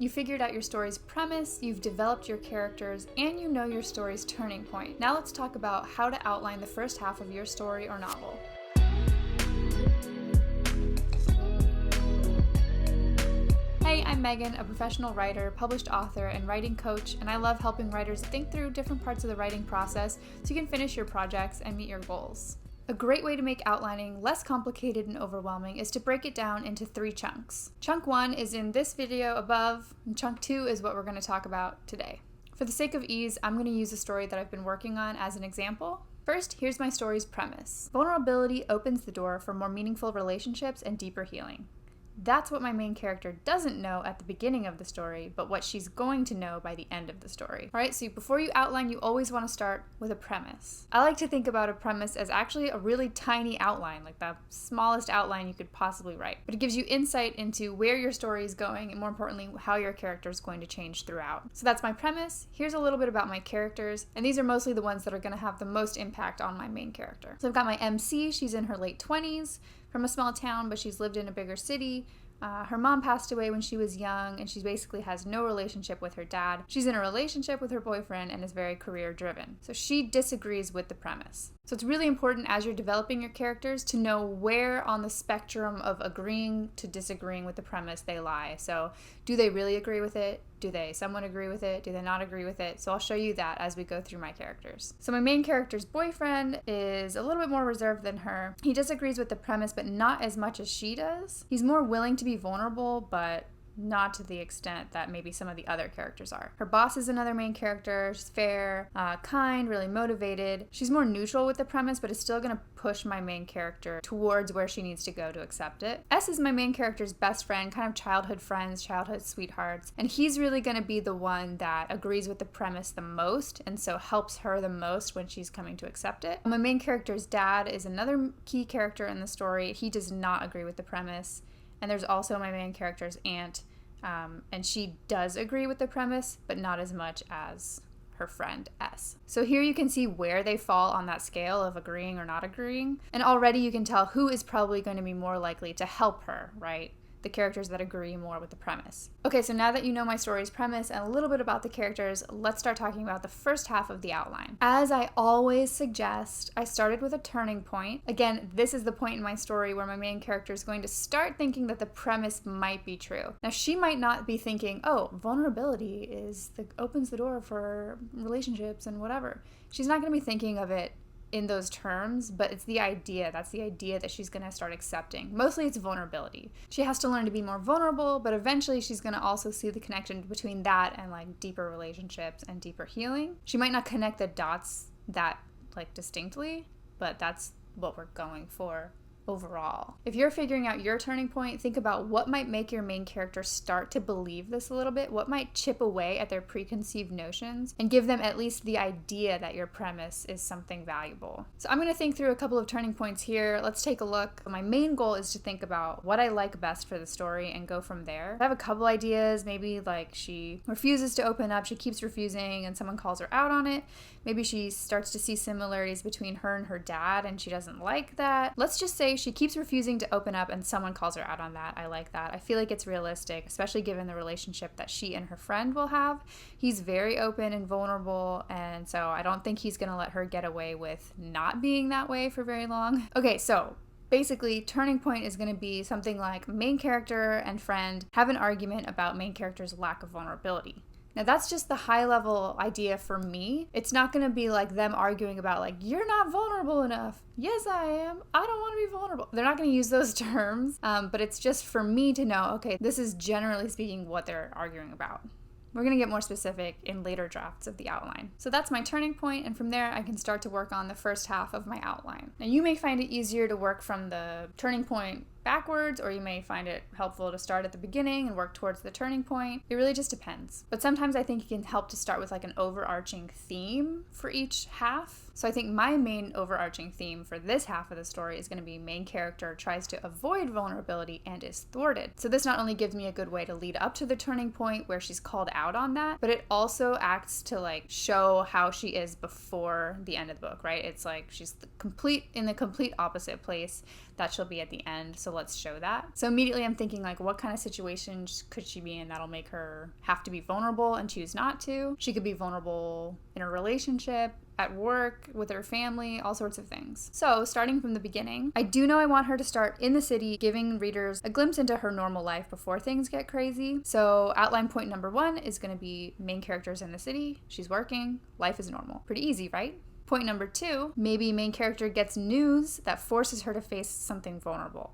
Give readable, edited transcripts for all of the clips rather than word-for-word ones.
You figured out your story's premise, you've developed your characters, and you know your story's turning point. Now let's talk about how to outline the first half of your story or novel. Hey, I'm Megan, a professional writer, published author, and writing coach, and I love helping writers think through different parts of the writing process so you can finish your projects and meet your goals. A great way to make outlining less complicated and overwhelming is to break it down into 3 chunks. Chunk 1 is in this video above, and chunk 2 is what we're going to talk about today. For the sake of ease, I'm going to use a story that I've been working on as an example. First, here's my story's premise. Vulnerability opens the door for more meaningful relationships and deeper healing. That's what my main character doesn't know at the beginning of the story, but what she's going to know by the end of the story. Alright, so before you outline, you always want to start with a premise. I like to think about a premise as actually a really tiny outline, like the smallest outline you could possibly write. But it gives you insight into where your story is going, and more importantly, how your character is going to change throughout. So that's my premise. Here's a little bit about my characters, and these are mostly the ones that are going to have the most impact on my main character. So I've got my MC, she's in her late 20s, from a small town, but she's lived in a bigger city. Her mom passed away when she was young, and she basically has no relationship with her dad. She's in a relationship with her boyfriend and is very career driven. So she disagrees with the premise. So it's really important as you're developing your characters to know where on the spectrum of agreeing to disagreeing with the premise they lie. So do they really agree with it? Do they somewhat agree with it? Do they not agree with it? So I'll show you that as we go through my characters. So my main character's boyfriend is a little bit more reserved than her. He disagrees with the premise, but not as much as she does. He's more willing to be vulnerable, but not to the extent that maybe some of the other characters are. Her boss is another main character. She's fair, kind, really motivated. She's more neutral with the premise, but is still going to push my main character towards where she needs to go to accept it. S is my main character's best friend, kind of childhood friends, childhood sweethearts, and he's really going to be the one that agrees with the premise the most, and so helps her the most when she's coming to accept it. My main character's dad is another key character in the story. He does not agree with the premise. And there's also my main character's aunt, and she does agree with the premise, but not as much as her friend S. So here you can see where they fall on that scale of agreeing or not agreeing, and already you can tell who is probably going to be more likely to help her, right? The characters that agree more with the premise. Okay, so now that you know my story's premise and a little bit about the characters, let's start talking about the first half of the outline. As I always suggest, I started with a turning point. Again, this is the point in my story where my main character is going to start thinking that the premise might be true. Now, she might not be thinking, oh, vulnerability opens the door for relationships and whatever. She's not going to be thinking of it in those terms, but it's the idea. That's the idea that she's going to start accepting. Mostly it's vulnerability. She has to learn to be more vulnerable, but eventually she's going to also see the connection between that and like deeper relationships and deeper healing. She might not connect the dots that like distinctly, but that's what we're going for overall. If you're figuring out your turning point, think about what might make your main character start to believe this a little bit, what might chip away at their preconceived notions, and give them at least the idea that your premise is something valuable. So I'm going to think through a couple of turning points here. Let's take a look. My main goal is to think about what I like best for the story and go from there. I have a couple ideas. Maybe like she refuses to open up, she keeps refusing, and someone calls her out on it. Maybe she starts to see similarities between her and her dad, and she doesn't like that. Let's just say she keeps refusing to open up and someone calls her out on that. I like that. I feel like it's realistic, especially given the relationship that she and her friend will have. He's very open and vulnerable, and so I don't think he's going to let her get away with not being that way for very long. Okay, so basically, turning point is going to be something like main character and friend have an argument about main character's lack of vulnerability. Now that's just the high level idea for me. It's not going to be like them arguing about like, you're not vulnerable enough. Yes, I am. I don't want to be vulnerable. They're not going to use those terms, but it's just for me to know, okay, this is generally speaking what they're arguing about. We're going to get more specific in later drafts of the outline. So that's my turning point, and from there I can start to work on the first half of my outline. Now you may find it easier to work from the turning point backwards, or you may find it helpful to start at the beginning and work towards the turning point. It really just depends. But sometimes I think it can help to start with like an overarching theme for each half. So I think my main overarching theme for this half of the story is going to be main character tries to avoid vulnerability and is thwarted. So this not only gives me a good way to lead up to the turning point where she's called out on that, but it also acts to like show how she is before the end of the book, right? It's like she's in the complete opposite place that she'll be at the end. So let's show that. So immediately I'm thinking like, what kind of situations could she be in that'll make her have to be vulnerable and choose not to? She could be vulnerable in a relationship, at work, with her family, all sorts of things. So starting from the beginning, I do know I want her to start in the city, giving readers a glimpse into her normal life before things get crazy. So outline point number 1 is going to be main characters in the city. She's working. Life is normal. Pretty easy, right? Point number 2, maybe main character gets news that forces her to face something vulnerable.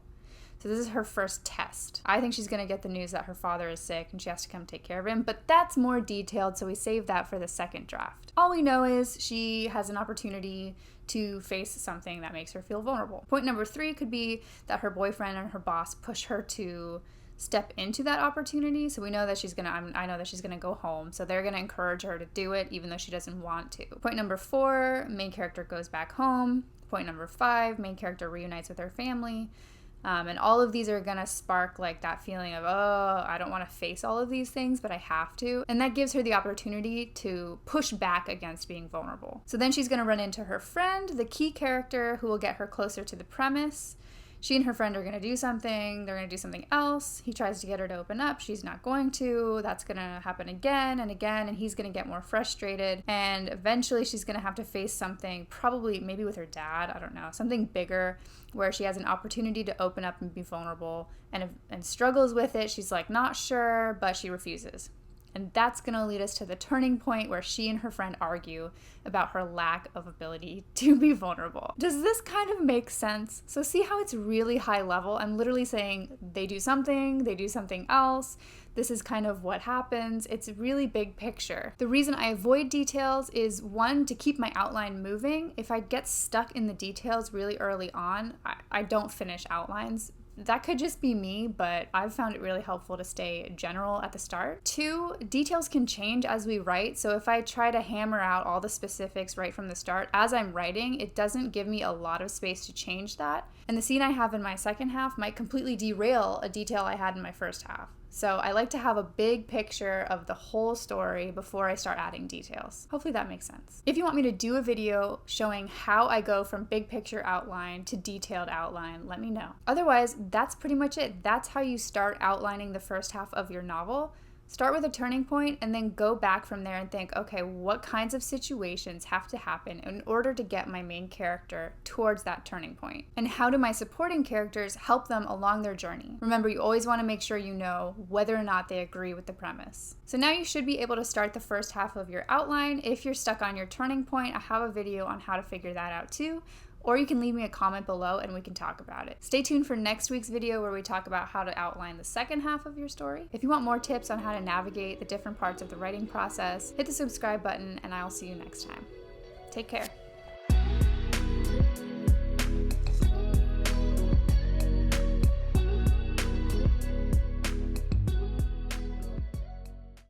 So this is her first test. I think she's going to get the news that her father is sick and she has to come take care of him, but that's more detailed, so we save that for the second draft. All we know is she has an opportunity to face something that makes her feel vulnerable. Point number 3 could be that her boyfriend and her boss push her to step into that opportunity. So we know that I know that she's gonna go home. So they're gonna encourage her to do it even though she doesn't want to. Point number 4, main character goes back home. Point number 5, main character reunites with her family. And all of these are going to spark like that feeling of, oh, I don't want to face all of these things, but I have to. And that gives her the opportunity to push back against being vulnerable. So then she's going to run into her friend, the key character, who will get her closer to the premise. She and her friend are going to do something. They're going to do something else. He tries to get her to open up. She's not going to. That's going to happen again and again, and he's going to get more frustrated. And eventually she's going to have to face something, probably maybe with her dad, I don't know, something bigger, where she has an opportunity to open up and be vulnerable and struggles with it. She's like not sure, but she refuses. And that's going to lead us to the turning point where she and her friend argue about her lack of ability to be vulnerable. Does this kind of make sense? So see how it's really high level? I'm literally saying they do something else. This is kind of what happens. It's really big picture. The reason I avoid details is 1, to keep my outline moving. If I get stuck in the details really early on, I don't finish outlines. That could just be me, but I've found it really helpful to stay general at the start. 2, details can change as we write, so if I try to hammer out all the specifics right from the start, as I'm writing, it doesn't give me a lot of space to change that. And the scene I have in my second half might completely derail a detail I had in my first half. So I like to have a big picture of the whole story before I start adding details. Hopefully that makes sense. If you want me to do a video showing how I go from big picture outline to detailed outline, let me know. Otherwise, that's pretty much it. That's how you start outlining the first half of your novel. Start with a turning point and then go back from there and think, okay, what kinds of situations have to happen in order to get my main character towards that turning point? And how do my supporting characters help them along their journey? Remember, you always want to make sure you know whether or not they agree with the premise. So now you should be able to start the first half of your outline. If you're stuck on your turning point, I have a video on how to figure that out too. Or you can leave me a comment below and we can talk about it. Stay tuned for next week's video where we talk about how to outline the second half of your story. If you want more tips on how to navigate the different parts of the writing process, hit the subscribe button and I'll see you next time. Take care.